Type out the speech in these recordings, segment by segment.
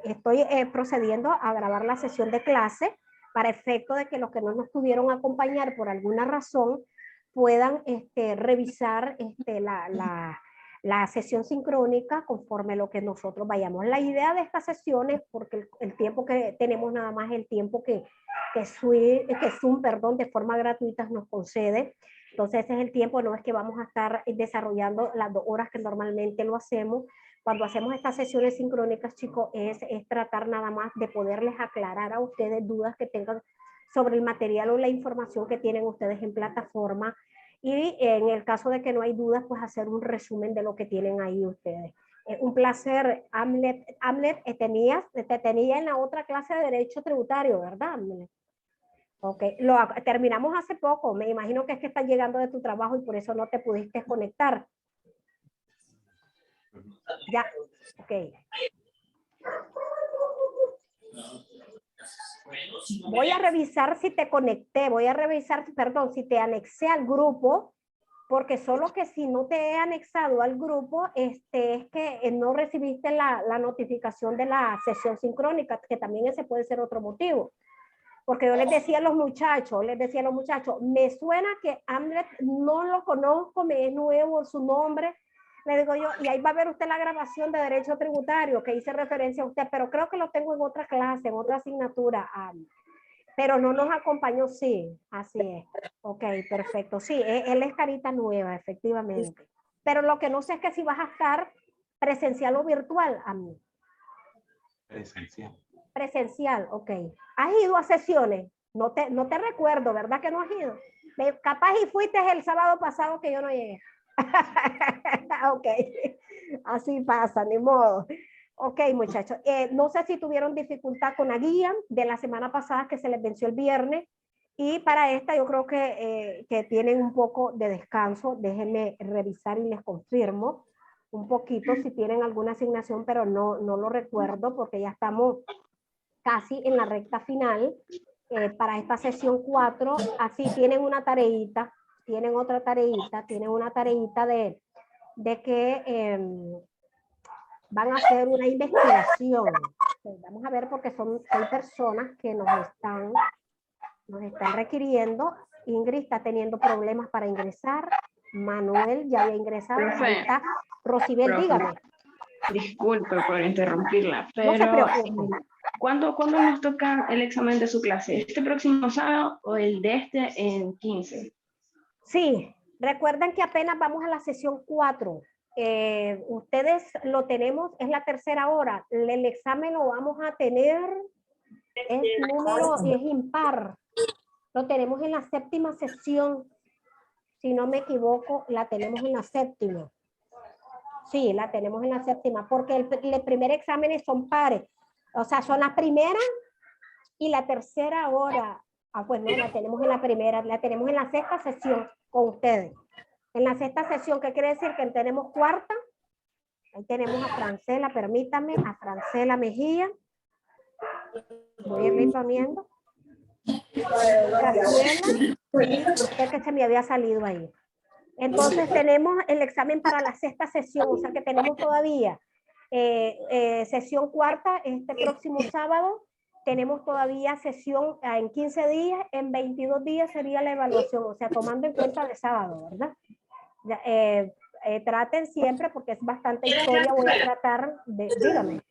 Estoy procediendo a grabar la sesión de clase para efecto de que los que no nos pudieron acompañar por alguna razón puedan revisar la sesión sincrónica conforme lo que nosotros vayamos. La idea de esta sesión es porque el tiempo que tenemos nada más el tiempo que Zoom, perdón, de forma gratuita nos concede. Entonces ese es el tiempo, no es que vamos a estar desarrollando las 2 horas que normalmente lo hacemos. Cuando hacemos estas sesiones sincrónicas, chicos, es tratar nada más de poderles aclarar a ustedes dudas que tengan sobre el material o la información que tienen ustedes en plataforma. Y en el caso de que no hay dudas, pues hacer un resumen de lo que tienen ahí ustedes. Un placer, Amlet. Te tenía en la otra clase de Derecho Tributario, ¿verdad, Amlet? Ok, terminamos hace poco. Me imagino que es que estás llegando de tu trabajo y por eso no te pudiste conectar. Ya, ok. Voy a revisar si te conecté, perdón, si te anexé al grupo, porque solo que si no te he anexado al grupo, es que no recibiste la notificación de la sesión sincrónica, que también ese puede ser otro motivo. Porque yo les decía a los muchachos, me suena que Amlet no lo conozco, me es nuevo su nombre. Le digo yo, y ahí va a ver usted la grabación de Derecho Tributario que hice referencia a usted, pero creo que lo tengo en otra clase, en otra asignatura. Pero no nos acompañó, sí, así es. Ok, perfecto. Sí, él es carita nueva, efectivamente. Pero lo que no sé es que si vas a estar presencial o virtual, a mí. Presencial. Presencial, ok. ¿Has ido a sesiones? No te recuerdo, ¿verdad que no has ido? Capaz y fuiste el sábado pasado que yo no llegué. Ok, así pasa, ni modo. Ok, muchachos, no sé si tuvieron dificultad con la guía de la semana pasada que se les venció el viernes, y para esta yo creo que tienen un poco de descanso. Déjenme revisar y les confirmo un poquito si tienen alguna asignación, pero no lo recuerdo porque ya estamos casi en la recta final. Para esta sesión 4, así tienen una tareita, tienen otra tareita, tienen una tareita de que van a hacer una investigación. Vamos a ver porque hay personas que nos están requiriendo. Ingrid está teniendo problemas para ingresar. Manuel ya había ingresado. Está Rosibel, dígame. Disculpe por interrumpirla, pero no se preocupe. ¿Cuándo nos toca el examen de su clase? ¿Este próximo sábado o el de este en 15? Sí, recuerden que apenas vamos a la sesión 4. Ustedes lo tenemos, es la tercera hora. El examen lo vamos a tener, es impar. Lo tenemos en la séptima sesión. Si no me equivoco, la tenemos en la séptima. Sí, la tenemos en la séptima, porque el primer examen son pares. O sea, son la primera y la tercera hora. Pues no, la tenemos en la primera, la tenemos en la sexta sesión con ustedes. En la sexta sesión, ¿qué quiere decir? Que tenemos cuarta. Ahí tenemos a Francela, permítame, a Francela Mejía. Voy a ir poniendo. Graciela, es que se me había salido ahí. Entonces tenemos el examen para la sexta sesión, o sea que tenemos todavía sesión cuarta este próximo sábado. Tenemos todavía sesión en 15 días, en 22 días sería la evaluación, o sea, tomando en cuenta de sábado, ¿verdad? Traten siempre, porque es bastante historia, voy a tratar de... Dígame.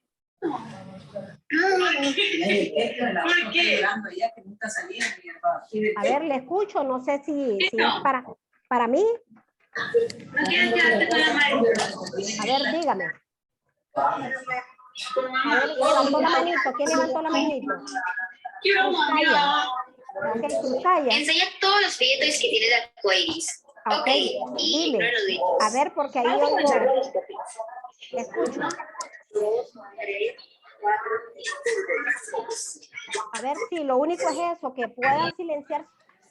A ver, le escucho, no sé si es para mí. A ver, dígame. A ver, levantó la manito. ¿Quién levantó la manito? Cruzaya. Enseña todos los billetes que tiene de arcoíris. Ok, dime. A ver, porque ahí yo escucho. A ver, sí, lo único es eso, que puedan silenciar.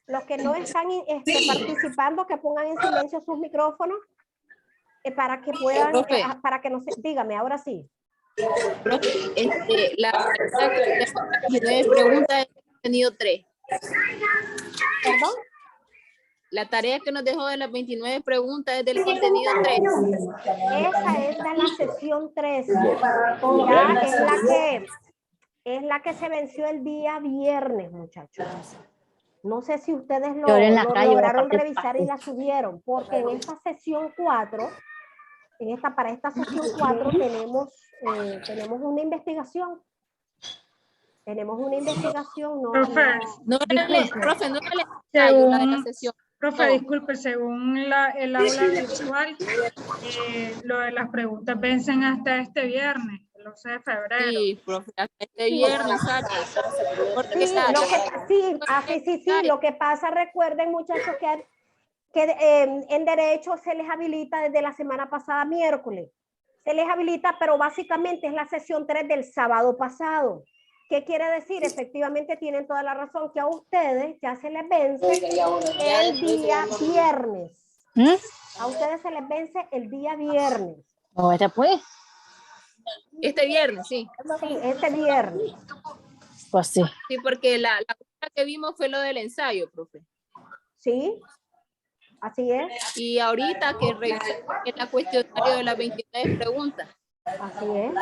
Los que no están participando, que pongan en silencio sus micrófonos para que puedan, para que no se... Dígame, ahora sí. La pregunta he tenido 3. ¿Perdón? La tarea que nos dejó de las 29 preguntas es del contenido 3. Esa es de la sesión 3. Ya es la que se venció el día viernes, muchachos. No sé si ustedes lo lograron revisar y la subieron, porque en esta sesión 4, para esta sesión 4 tenemos una investigación. Tenemos una investigación, Profe, no era el ensayo, la de la sesión. Profe, No. disculpe, según el aula virtual, lo de las preguntas vencen hasta este viernes, el 11 de febrero. Sí, profe, hasta este viernes, exacto. Lo que pasa, recuerden, muchachos, que en derecho se les habilita desde la semana pasada, miércoles. Se les habilita, pero básicamente es la sesión 3 del sábado pasado. ¿Qué quiere decir? Efectivamente tienen toda la razón, que a ustedes ya se les vence el día viernes. A ustedes se les vence el día viernes. No, esta pues. Este viernes, sí. Sí, este viernes. Pues sí. Sí, porque la que vimos fue lo del ensayo, profe. Sí, así es. Y ahorita que revisé el cuestionario de las 29 preguntas. Así es.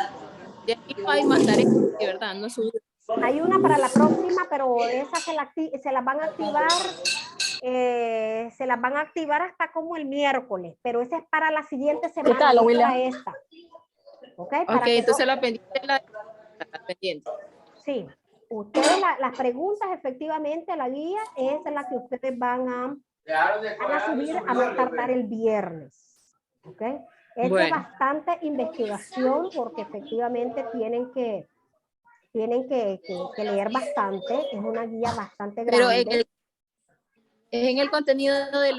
De aquí no hay más tareas, de verdad, no subí. Hay una para la próxima, pero esas se las van a activar. Se las van a activar hasta como el miércoles, pero esa es para la siguiente semana. ¿Qué tal, William? Para esta. Ok, Entonces la pendiente la pendiente. Sí, ustedes las preguntas, efectivamente, la guía es la que ustedes van a subir a más tardar el viernes. Ok. Es bastante investigación porque efectivamente tienen que leer bastante. Es una guía bastante grande. Pero ¿es en el contenido de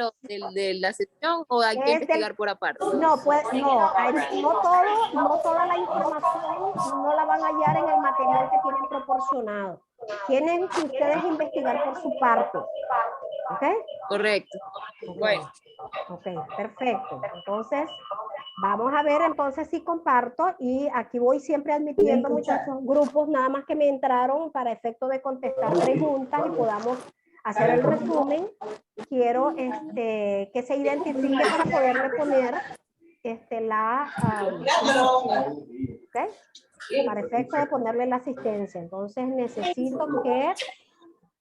la sesión o hay que investigar por aparte? No, no toda la información no la van a hallar en el material que tienen proporcionado. Tienen que ustedes investigar por su parte. ¿Ok? Correcto. Bueno. Ok, perfecto. Entonces, vamos a ver entonces si comparto, y aquí voy siempre admitiendo, muchachos, grupos nada más que me entraron para efecto de contestar preguntas y podamos hacer el resumen. Quiero que se identifique para poderle poner para efecto de ponerle la asistencia. Entonces necesito que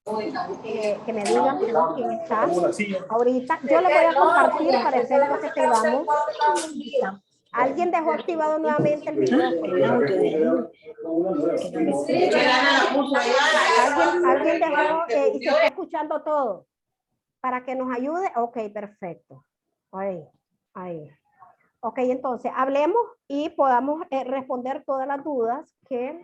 me digan quién está ahorita. Yo le voy a compartir para efecto que tengamos. ¿Alguien dejó activado nuevamente el micrófono? ¿Alguien dejó y se está escuchando todo? Para que nos ayude. Ok, perfecto. Ahí. Ok, entonces hablemos y podamos responder todas las dudas que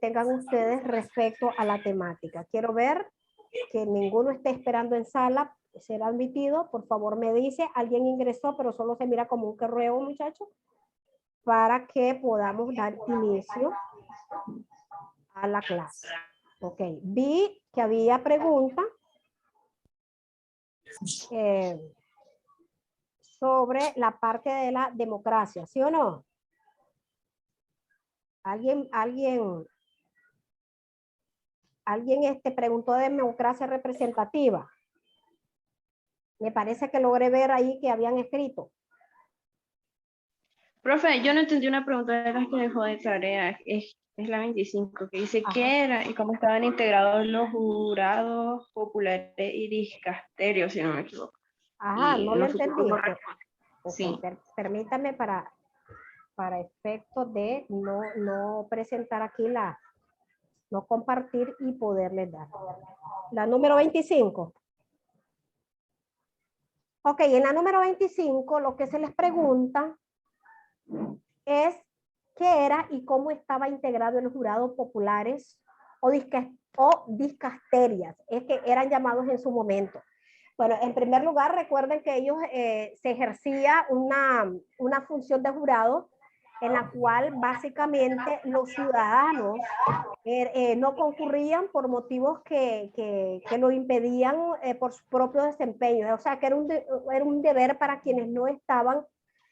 tengan ustedes respecto a la temática. Quiero ver que ninguno esté esperando en sala ser admitido. Por favor, me dice, alguien ingresó, pero solo se mira como un correo, muchachos, para que podamos dar inicio a la clase. Ok, vi que había pregunta sobre la parte de la democracia, ¿sí o no? ¿Alguien preguntó de democracia representativa? Me parece que logré ver ahí que habían escrito. Profe, yo no entendí una pregunta de las que dejó de tarea. Es la 25, que dice qué era y cómo estaban integrados los jurados populares y discasterios, si no me equivoco. Ajá, Y no lo supe entendí. cómo Sí. Permítame para efecto de no presentar aquí no compartir y poderles dar. La número 25. Ok, en la número 25 lo que se les pregunta es qué era y cómo estaba integrado el jurado populares o discasterias, es que eran llamados en su momento. Bueno, en primer lugar, recuerden que ellos se ejercía una función de jurado en la cual básicamente los ciudadanos no concurrían por motivos que lo impedían por su propio desempeño. O sea, que era un deber para quienes no estaban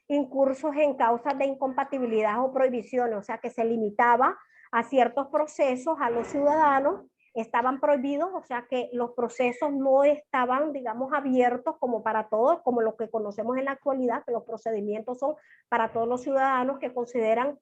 incursos en causas de incompatibilidad o prohibiciones. O sea, que se limitaba a ciertos procesos a los ciudadanos estaban prohibidos, o sea que los procesos no estaban, digamos, abiertos como para todos, como lo que conocemos en la actualidad, que los procedimientos son para todos los ciudadanos que consideran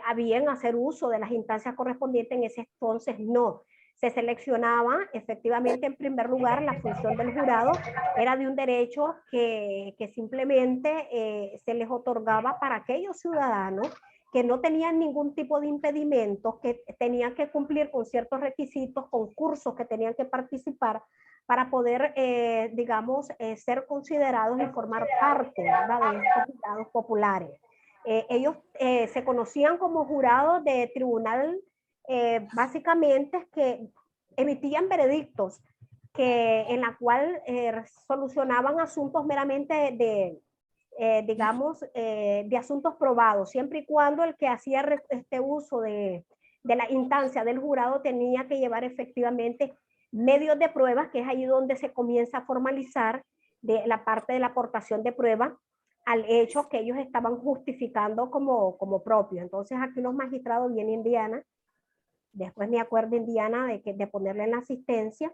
a bien hacer uso de las instancias correspondientes. En ese entonces no. Se seleccionaba efectivamente en primer lugar la función del jurado, era de un derecho que simplemente se les otorgaba para aquellos ciudadanos que no tenían ningún tipo de impedimento, que tenían que cumplir con ciertos requisitos, concursos que tenían que participar para poder, digamos, ser considerados y formar parte, ¿verdad?, de estos jurados populares. Ellos se conocían como jurados de tribunal, básicamente que emitían veredictos en la cual solucionaban asuntos meramente digamos, de asuntos probados, siempre y cuando el que hacía este uso de la instancia del jurado tenía que llevar efectivamente medios de pruebas, que es ahí donde se comienza a formalizar de la parte de la aportación de prueba al hecho que ellos estaban justificando como propio. Entonces aquí los magistrados, viene Indiana, después me acuerdo Indiana de ponerle en la asistencia,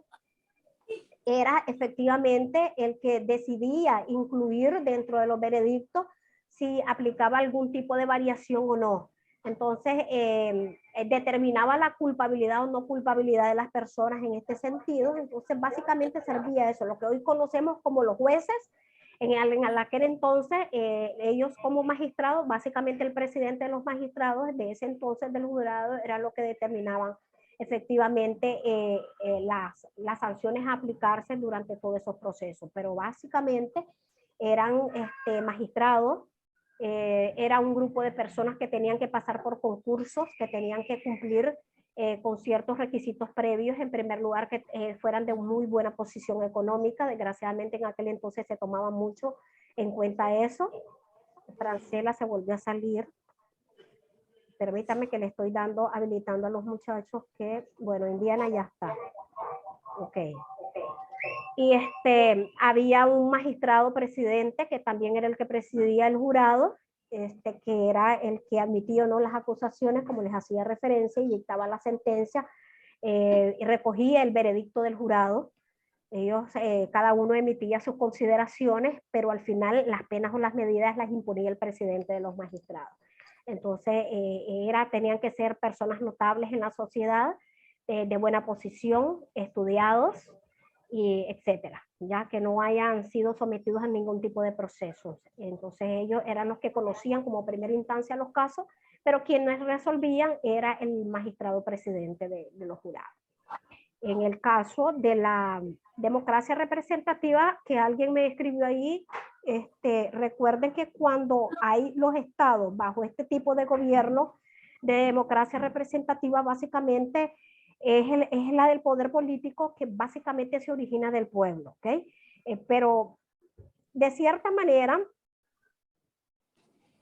era efectivamente el que decidía incluir dentro de los veredictos si aplicaba algún tipo de variación o no. Entonces, determinaba la culpabilidad o no culpabilidad de las personas en este sentido. Entonces, básicamente servía eso, lo que hoy conocemos como los jueces. En aquel entonces, ellos como magistrados, básicamente el presidente de los magistrados de ese entonces del jurado era lo que determinaban efectivamente las sanciones a aplicarse durante todos esos procesos. Pero básicamente eran magistrados, era un grupo de personas que tenían que pasar por concursos, que tenían que cumplir con ciertos requisitos previos. En primer lugar, que fueran de muy buena posición económica. Desgraciadamente en aquel entonces se tomaba mucho en cuenta eso. Francela se volvió a salir. Permítame que le estoy habilitando a los muchachos que, bueno, Indiana ya está. Ok. Y había un magistrado presidente que también era el que presidía el jurado, que era el que admitía o no las acusaciones, como les hacía referencia, y dictaba la sentencia, y recogía el veredicto del jurado. Ellos, cada uno emitía sus consideraciones, pero al final las penas o las medidas las imponía el presidente de los magistrados. Entonces, tenían que ser personas notables en la sociedad, de buena posición, estudiados, y etcétera, ya que no hayan sido sometidos a ningún tipo de procesos. Entonces, ellos eran los que conocían como primera instancia los casos, pero quienes resolvían era el magistrado presidente de los jurados. En el caso de la democracia representativa, que alguien me escribió ahí, recuerden que cuando hay los estados bajo este tipo de gobierno de democracia representativa, básicamente es la del poder político, que básicamente se origina del pueblo, ¿ok? Pero de cierta manera,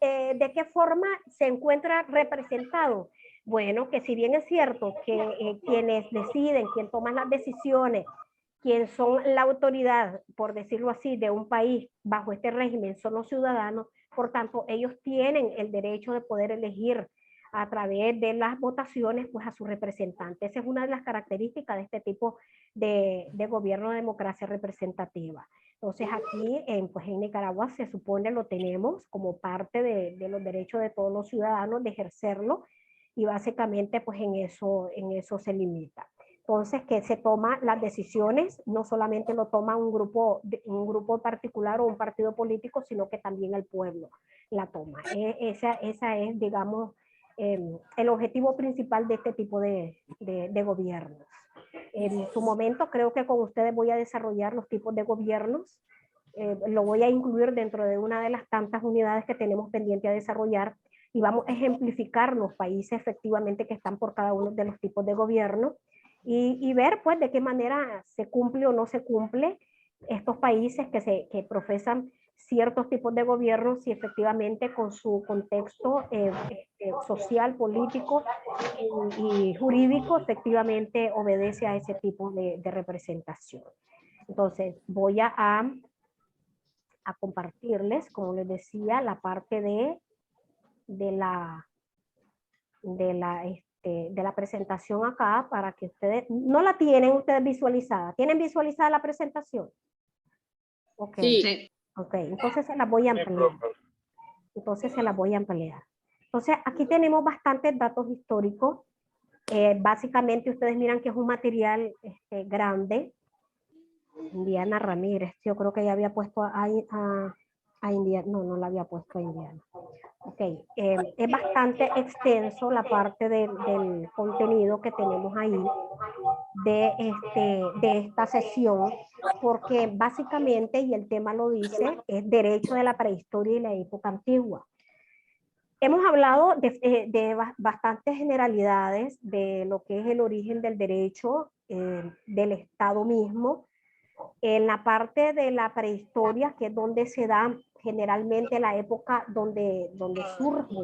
¿de qué forma se encuentra representado? Bueno, que si bien es cierto que quienes deciden, quien toman las decisiones, quien son la autoridad, por decirlo así, de un país bajo este régimen son los ciudadanos, por tanto, ellos tienen el derecho de poder elegir a través de las votaciones pues a sus representantes. Esa es una de las características de este tipo de gobierno de democracia representativa. Entonces aquí pues en Nicaragua se supone lo tenemos como parte de los derechos de todos los ciudadanos de ejercerlo, y básicamente pues en eso se limita. Entonces, que se toman las decisiones, no solamente lo toma un grupo particular o un partido político, sino que también el pueblo la toma. Esa es, digamos, el objetivo principal de este tipo de gobiernos. En su momento creo que con ustedes voy a desarrollar los tipos de gobiernos. Lo voy a incluir dentro de una de las tantas unidades que tenemos pendiente a desarrollar, y vamos a ejemplificar los países efectivamente que están por cada uno de los tipos de gobierno, y ver pues de qué manera se cumple o no se cumple estos países que profesan ciertos tipos de gobierno, si efectivamente con su contexto social, político y jurídico efectivamente obedece a ese tipo de representación. Entonces voy a compartirles, como les decía, la parte de la de la presentación acá para que ustedes, no la tienen ustedes visualizada. ¿Tienen visualizada la presentación? Ok. Sí. Ok, entonces se las voy a ampliar. Entonces aquí tenemos bastantes datos históricos. Básicamente ustedes miran que es un material grande. Indiana Ramírez, yo creo que ya había puesto a Indiana, no la había puesto a Indiana. Ok, es bastante extenso la parte del contenido que tenemos ahí de esta sesión, porque básicamente, y el tema lo dice, es derecho de la prehistoria y la época antigua. Hemos hablado de bastantes generalidades de lo que es el origen del derecho, del Estado mismo. En la parte de la prehistoria, que es donde se da generalmente la época donde surge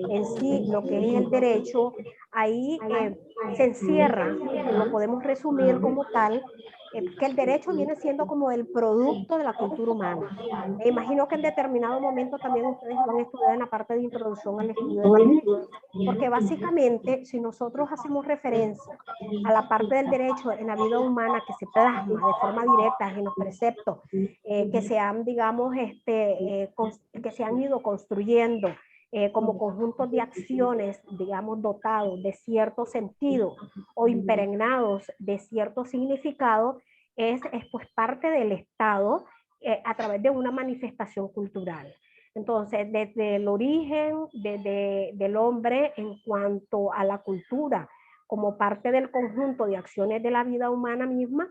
en sí lo que es el derecho, ahí se encierra, lo podemos resumir como tal, que el derecho viene siendo como el producto de la cultura humana. Me imagino que en determinado momento también ustedes van a estudiar en la parte de introducción al estudio del derecho, porque básicamente si nosotros hacemos referencia a la parte del derecho en la vida humana que se plasma de forma directa en los preceptos que se han, digamos, que se han ido construyendo como conjuntos de acciones, digamos, dotados de cierto sentido o impregnados de cierto significado, es pues parte del Estado a través de una manifestación cultural. Entonces, desde el origen del hombre en cuanto a la cultura, como parte del conjunto de acciones de la vida humana misma,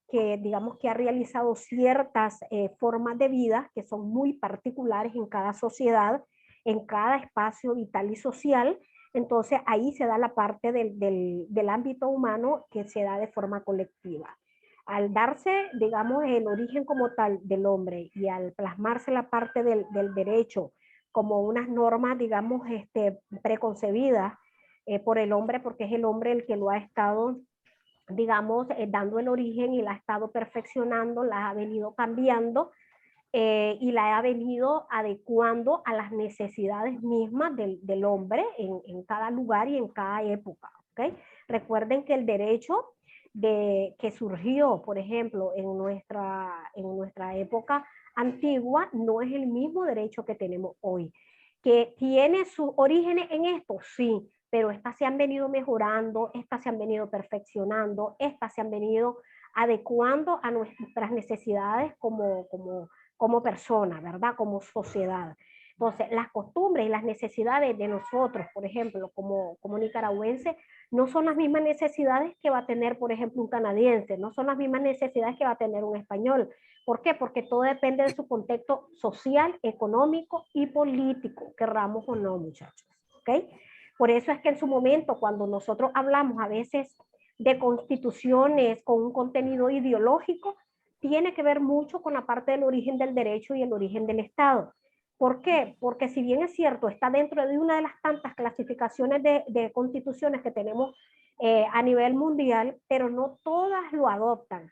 que digamos que ha realizado ciertas formas de vida que son muy particulares en cada sociedad, en cada espacio vital y social. Entonces ahí se da la parte del ámbito humano que se da de forma colectiva. Al darse, digamos, el origen como tal del hombre y al plasmarse la parte del derecho como unas normas, digamos, preconcebidas por el hombre, porque es el hombre el que lo ha estado, digamos, dando el origen y la ha estado perfeccionando, la ha venido cambiando y la ha venido adecuando a las necesidades mismas del hombre en cada lugar y en cada época. ¿Okay? Recuerden que el derecho que surgió, por ejemplo, en nuestra época antigua, no es el mismo derecho que tenemos hoy. ¿Que tiene sus orígenes en esto? Sí, pero estas se han venido mejorando, estas se han venido perfeccionando, estas se han venido adecuando a nuestras necesidades como personas, ¿verdad? Como sociedad. Entonces, las costumbres y las necesidades de nosotros, por ejemplo, como nicaragüenses, no son las mismas necesidades que va a tener, por ejemplo, un canadiense, no son las mismas necesidades que va a tener un español. ¿Por qué? Porque todo depende de su contexto social, económico y político, querramos o no, muchachos. ¿Ok? Por eso es que en su momento, cuando nosotros hablamos a veces de constituciones con un contenido ideológico, tiene que ver mucho con la parte del origen del derecho y el origen del Estado. ¿Por qué? Porque si bien es cierto, está dentro de una de las tantas clasificaciones de constituciones que tenemos a nivel mundial, pero no todas lo adoptan.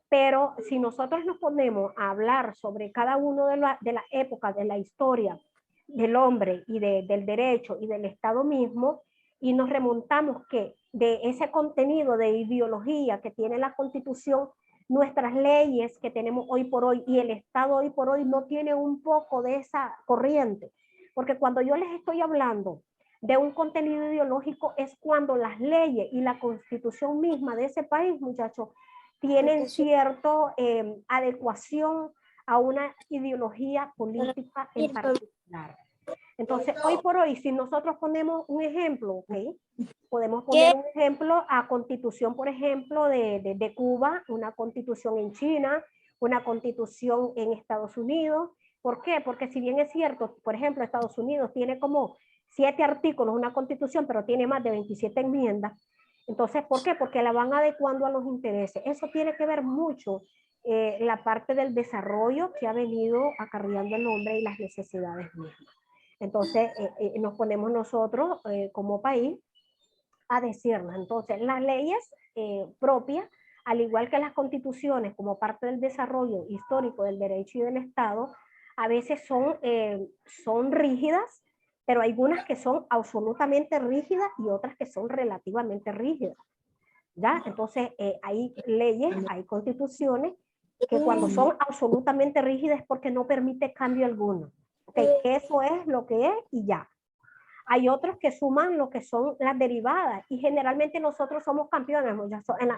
Pero si nosotros nos ponemos a hablar sobre cada una de las épocas de la historia del hombre y del derecho y del Estado mismo, y nos remontamos que de ese contenido de ideología que tiene la Constitución, nuestras leyes que tenemos hoy por hoy y el Estado hoy por hoy no tiene un poco de esa corriente. Porque cuando yo les estoy hablando de un contenido ideológico es cuando las leyes y la Constitución misma de ese país, muchachos, tienen cierta adecuación a una ideología política en particular. Entonces, hoy por hoy, si nosotros ponemos un ejemplo, ¿okay? Podemos poner un ejemplo a constitución, por ejemplo, de Cuba, una constitución en China, una constitución en Estados Unidos. ¿Por qué? Porque si bien es cierto, por ejemplo, Estados Unidos tiene como 7 artículos, una constitución, pero tiene más de 27 enmiendas. Entonces, ¿por qué? Porque la van adecuando a los intereses. Eso tiene que ver mucho la parte del desarrollo que ha venido acarreando el hombre y las necesidades mismas. Entonces, nos ponemos nosotros como país a decirnos. Entonces, las leyes propias, al igual que las constituciones, como parte del desarrollo histórico del derecho y del Estado, a veces son rígidas, pero hay algunas que son absolutamente rígidas y otras que son relativamente rígidas. ¿Ya? Entonces, hay leyes, hay constituciones que cuando son absolutamente rígidas es porque no permite cambio alguno. ¿Okay? Eso es lo que es y ya. Hay otros que suman lo que son las derivadas y generalmente nosotros somos campeones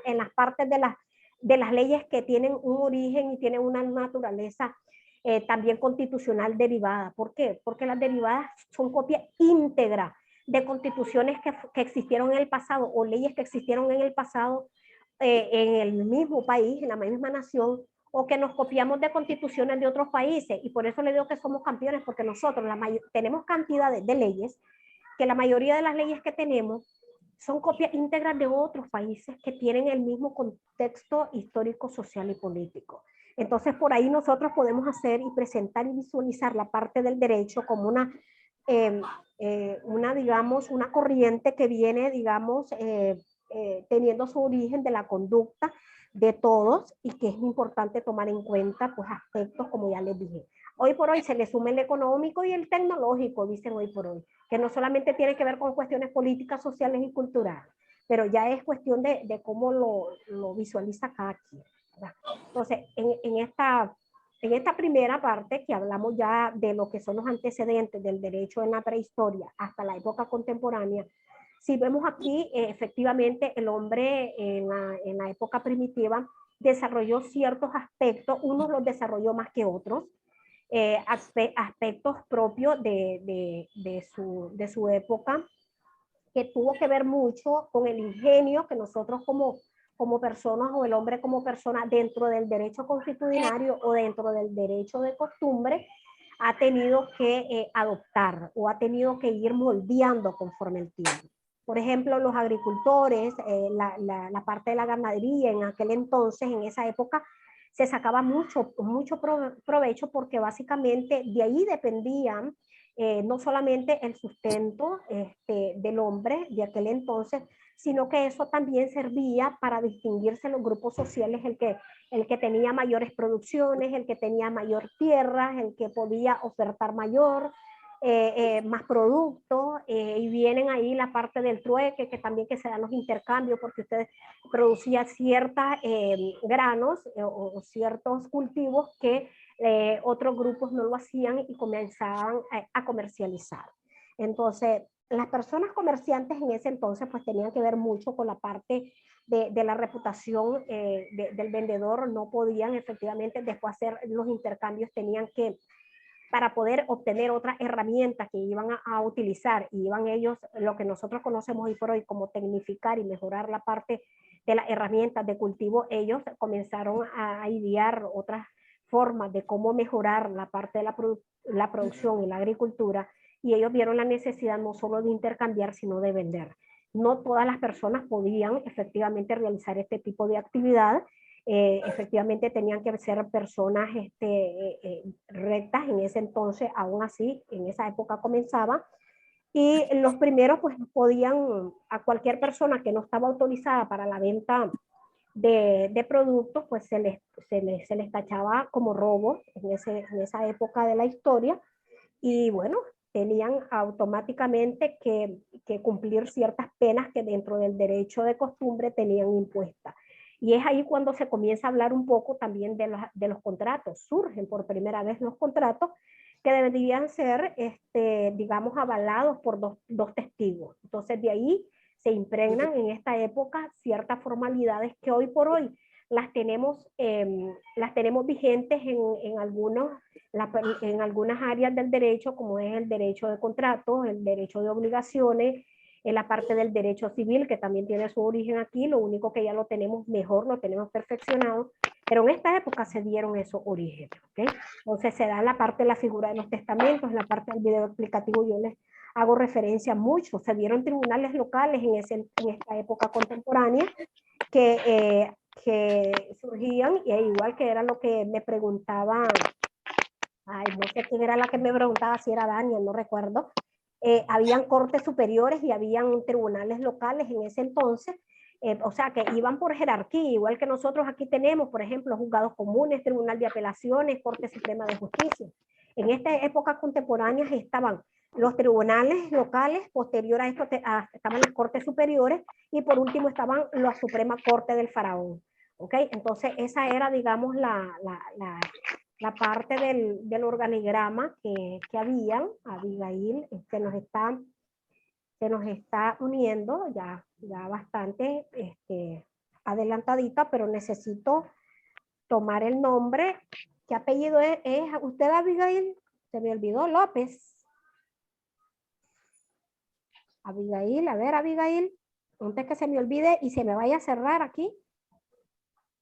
en las partes de las leyes que tienen un origen y tienen una naturaleza también constitucional derivada. ¿Por qué? Porque las derivadas son copia íntegra de constituciones que existieron en el pasado o leyes que existieron en el pasado en el mismo país, en la misma nación, o que nos copiamos de constituciones de otros países. Y por eso le digo que somos campeones, porque nosotros tenemos cantidades de leyes, que la mayoría de las leyes que tenemos son copias íntegras de otros países que tienen el mismo contexto histórico, social y político. Entonces, por ahí nosotros podemos hacer y presentar y visualizar la parte del derecho como digamos, una corriente que viene, digamos, teniendo su origen de la conducta de todos y que es importante tomar en cuenta, pues, aspectos, como ya les dije. Hoy por hoy se le suma el económico y el tecnológico, dicen hoy por hoy, que no solamente tiene que ver con cuestiones políticas, sociales y culturales, pero ya es cuestión de cómo lo visualiza cada quien, ¿verdad? Entonces, en esta primera parte, que hablamos ya de lo que son los antecedentes del derecho en la prehistoria hasta la época contemporánea, si vemos aquí, efectivamente, el hombre en la época primitiva desarrolló ciertos aspectos, unos los desarrolló más que otros, aspectos propios de su época, que tuvo que ver mucho con el ingenio que nosotros como personas o el hombre como persona dentro del derecho constitucionario o dentro del derecho de costumbre ha tenido que adoptar o ha tenido que ir moldeando conforme el tiempo. Por ejemplo, los agricultores, la parte de la ganadería en aquel entonces, en esa época, se sacaba mucho provecho porque básicamente de ahí dependían no solamente el sustento del hombre de aquel entonces, sino que eso también servía para distinguirse en los grupos sociales, el que tenía mayores producciones, el que tenía mayor tierra, el que podía ofertar más productos, y vienen ahí la parte del trueque, que también que se dan los intercambios, porque usted producía ciertos granos o ciertos cultivos que otros grupos no lo hacían y comenzaban a comercializar. Entonces, las personas comerciantes en ese entonces pues tenían que ver mucho con la parte de la reputación del vendedor. No podían efectivamente después hacer los intercambios, tenían que, para poder obtener otras herramientas que iban a utilizar, y iban ellos, lo que nosotros conocemos hoy por hoy como tecnificar y mejorar la parte de las herramientas de cultivo, ellos comenzaron a idear otras formas de cómo mejorar la parte de la producción y la agricultura, y ellos vieron la necesidad no solo de intercambiar, sino de vender. No todas las personas podían efectivamente realizar este tipo de actividad. Efectivamente tenían que ser personas rectas en ese entonces, aún así, en esa época comenzaba, y los primeros pues podían, a cualquier persona que no estaba autorizada para la venta de productos, pues se les tachaba como robo en esa época de la historia, y bueno, tenían automáticamente que cumplir ciertas penas que dentro del derecho de costumbre tenían impuestas. Y es ahí cuando se comienza a hablar un poco también de los contratos. Surgen por primera vez los contratos que deberían ser, digamos, avalados por dos testigos. Entonces, de ahí se impregnan en esta época ciertas formalidades que hoy por hoy las tenemos vigentes en algunas áreas del derecho, como es el derecho de contratos, el derecho de obligaciones, en la parte del derecho civil, que también tiene su origen aquí, lo único que ya lo tenemos mejor, lo tenemos perfeccionado, pero en esta época se dieron esos orígenes, ¿okay? Entonces se da la parte de la figura de los testamentos, en la parte del video explicativo yo les hago referencia mucho, se dieron tribunales locales en esta época contemporánea que surgían, y igual que era lo que me preguntaba, no sé quién era la que me preguntaba, si era Daniel, no recuerdo. Habían cortes superiores y habían tribunales locales en ese entonces, o sea que iban por jerarquía, igual que nosotros aquí tenemos, por ejemplo, juzgados comunes, tribunal de apelaciones, Corte Suprema de Justicia. En estas épocas contemporáneas estaban los tribunales locales, posterior a esto estaban las cortes superiores y por último estaban la Suprema Corte del Faraón. ¿Ok? Entonces esa era, digamos, la parte del organigrama que había. Abigail se nos está uniendo ya bastante adelantadita, pero necesito tomar el nombre. ¿Qué apellido es usted, Abigail? Se me olvidó, López. Abigail, a ver, Abigail, antes que se me olvide y se me vaya a cerrar aquí.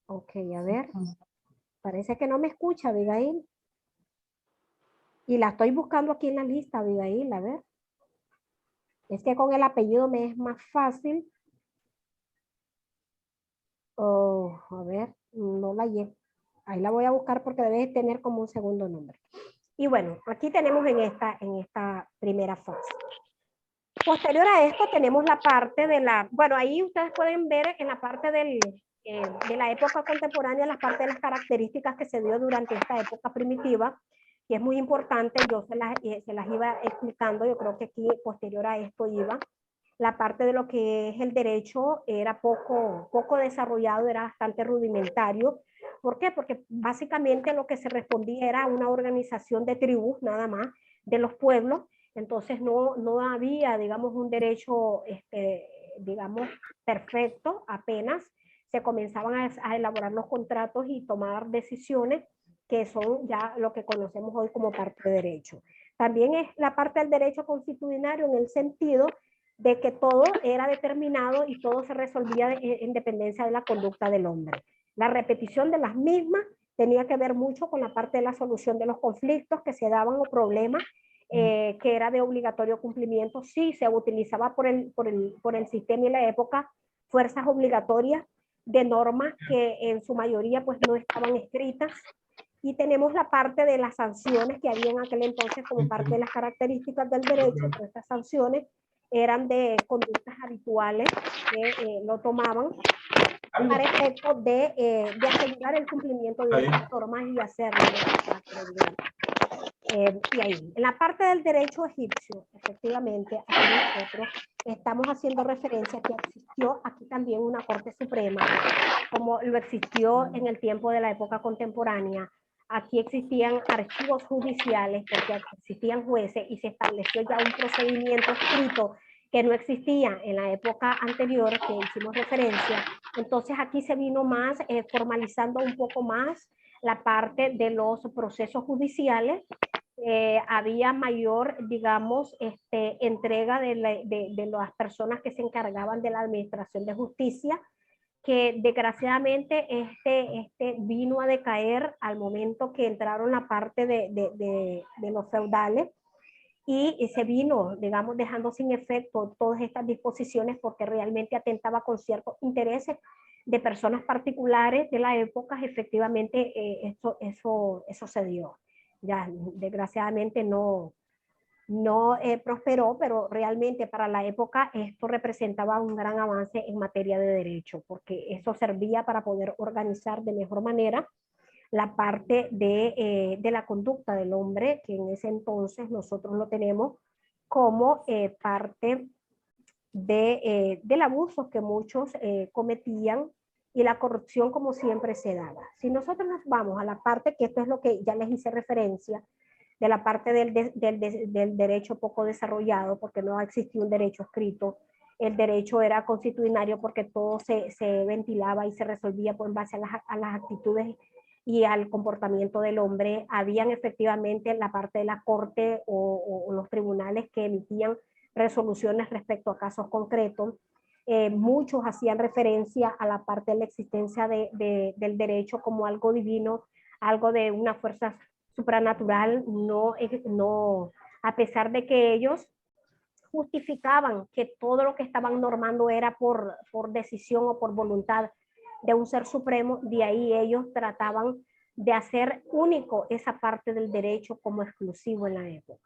Ok, a ver. Parece que no me escucha, Abigail. Y la estoy buscando aquí en la lista, Abigail, a ver. Es que con el apellido me es más fácil. Oh, a ver, no la hallé. Ahí la voy a buscar porque debe tener como un segundo nombre. Y bueno, aquí tenemos en esta primera fase. Posterior a esto tenemos la parte de la, bueno, ahí ustedes pueden ver en la parte de la época contemporánea, la parte de las características que se dio durante esta época primitiva, que es muy importante, yo se las iba explicando, yo creo que aquí posterior a esto iba. La parte de lo que es el derecho era poco desarrollado, era bastante rudimentario. ¿Por qué? Porque básicamente lo que se respondía era una organización de tribus, nada más, de los pueblos. Entonces no había, digamos, un derecho, digamos, perfecto. Apenas se comenzaban a elaborar los contratos y tomar decisiones que son ya lo que conocemos hoy como parte de derecho. También es la parte del derecho constitucionario en el sentido de que todo era determinado y todo se resolvía en dependencia de la conducta del hombre. La repetición de las mismas tenía que ver mucho con la parte de la solución de los conflictos que se daban o problemas que era de obligatorio cumplimiento. Sí, se utilizaba por el sistema y la época fuerzas obligatorias de normas que en su mayoría pues no estaban escritas. Y tenemos la parte de las sanciones que había en aquel entonces como parte de las características del derecho, pero estas sanciones eran de conductas habituales que lo tomaban para efecto de asegurar el cumplimiento de las normas y hacerlo. Y ahí, en la parte del derecho egipcio, efectivamente, aquí nosotros estamos haciendo referencia a que existió aquí también una Corte Suprema, como lo existió en el tiempo de la época contemporánea. Aquí existían archivos judiciales porque existían jueces y se estableció ya un procedimiento escrito que no existía en la época anterior que hicimos referencia. Entonces aquí se vino más formalizando un poco más la parte de los procesos judiciales. Había mayor, digamos, entrega de las personas que se encargaban de la administración de justicia, que desgraciadamente vino a decaer al momento que entraron la parte de los feudales y se vino, digamos, dejando sin efecto todas estas disposiciones porque realmente atentaba con ciertos intereses de personas particulares de la época. Efectivamente, eso se dio. Ya desgraciadamente no prosperó, pero realmente para la época esto representaba un gran avance en materia de derecho, porque eso servía para poder organizar de mejor manera la parte de la conducta del hombre, que en ese entonces nosotros lo tenemos como parte del abuso que muchos cometían y la corrupción como siempre se daba. Si nosotros nos vamos a la parte, que esto es lo que ya les hice referencia, de la parte del derecho poco desarrollado, porque no existía un derecho escrito, el derecho era constitucionario porque todo se ventilaba y se resolvía en base a las actitudes y al comportamiento del hombre. Habían efectivamente la parte de la corte o los tribunales que emitían resoluciones respecto a casos concretos. Muchos hacían referencia a la parte de la existencia del derecho como algo divino, algo de una fuerza supranatural, a pesar de que ellos justificaban que todo lo que estaban normando era por decisión o por voluntad de un ser supremo. De ahí ellos trataban de hacer único esa parte del derecho como exclusivo en la época.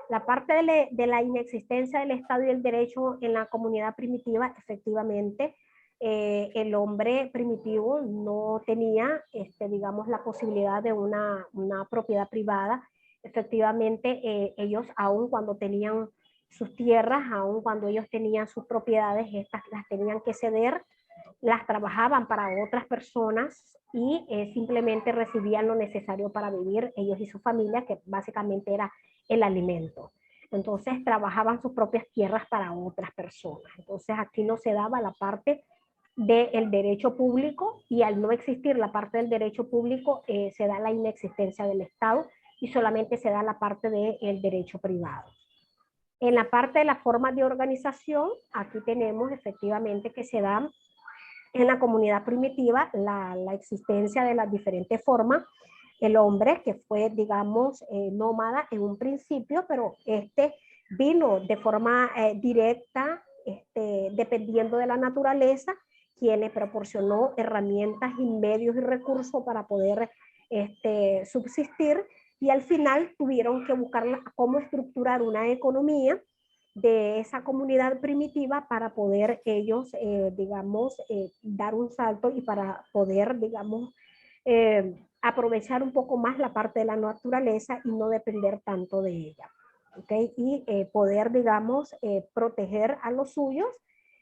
La parte de la inexistencia del Estado y del derecho en la comunidad primitiva, efectivamente, el hombre primitivo no tenía, digamos, la posibilidad de una propiedad privada efectivamente ellos aun cuando tenían sus tierras, aun cuando ellos tenían sus propiedades, estas las tenían que ceder, las trabajaban para otras personas y simplemente recibían lo necesario para vivir ellos y su familia, que básicamente era el alimento. Entonces trabajaban sus propias tierras para otras personas. Entonces aquí no se daba la parte del derecho público, y al no existir la parte del derecho público se da la inexistencia del Estado y solamente se da la parte del derecho privado. En la parte de las formas de organización, aquí tenemos efectivamente que se da en la comunidad primitiva la existencia de las diferentes formas. El hombre que fue, digamos, nómada en un principio, pero vino de forma directa, dependiendo de la naturaleza, quien le proporcionó herramientas y medios y recursos para poder subsistir, y al final tuvieron que buscar cómo estructurar una economía de esa comunidad primitiva para poder ellos, digamos, dar un salto y para poder, digamos, aprovechar un poco más la parte de la naturaleza y no depender tanto de ella. ¿Okay? Y poder, digamos, proteger a los suyos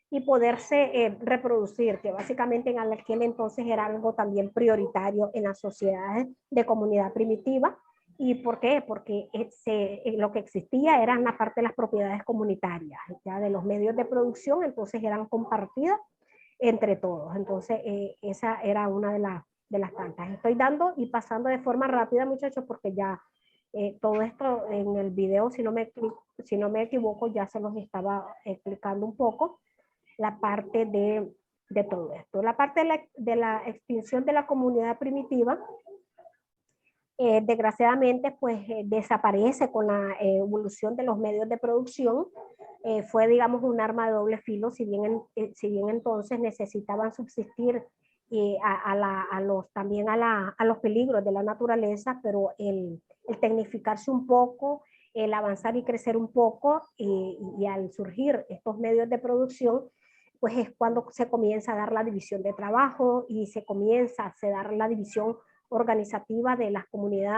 y poderse reproducir, que básicamente en aquel entonces era algo también prioritario en las sociedades de comunidad primitiva. ¿Y por qué? Porque lo que existía eran la parte de las propiedades comunitarias, ya de los medios de producción, entonces eran compartidas entre todos. Entonces esa era una de las tantas. Estoy dando y pasando de forma rápida, muchachos, porque ya todo esto en el video, si no me equivoco, ya se los estaba explicando un poco la parte de todo esto. La parte de la extinción de la comunidad primitiva, desgraciadamente, pues desaparece con la evolución de los medios de producción. Fue, digamos, un arma de doble filo, si bien entonces necesitaban subsistir también a los peligros de la naturaleza, pero el tecnificarse un poco, el avanzar y crecer un poco, y al surgir estos medios de producción, pues es cuando se comienza a dar la división de trabajo y se comienza a dar la división organizativa de las comunidades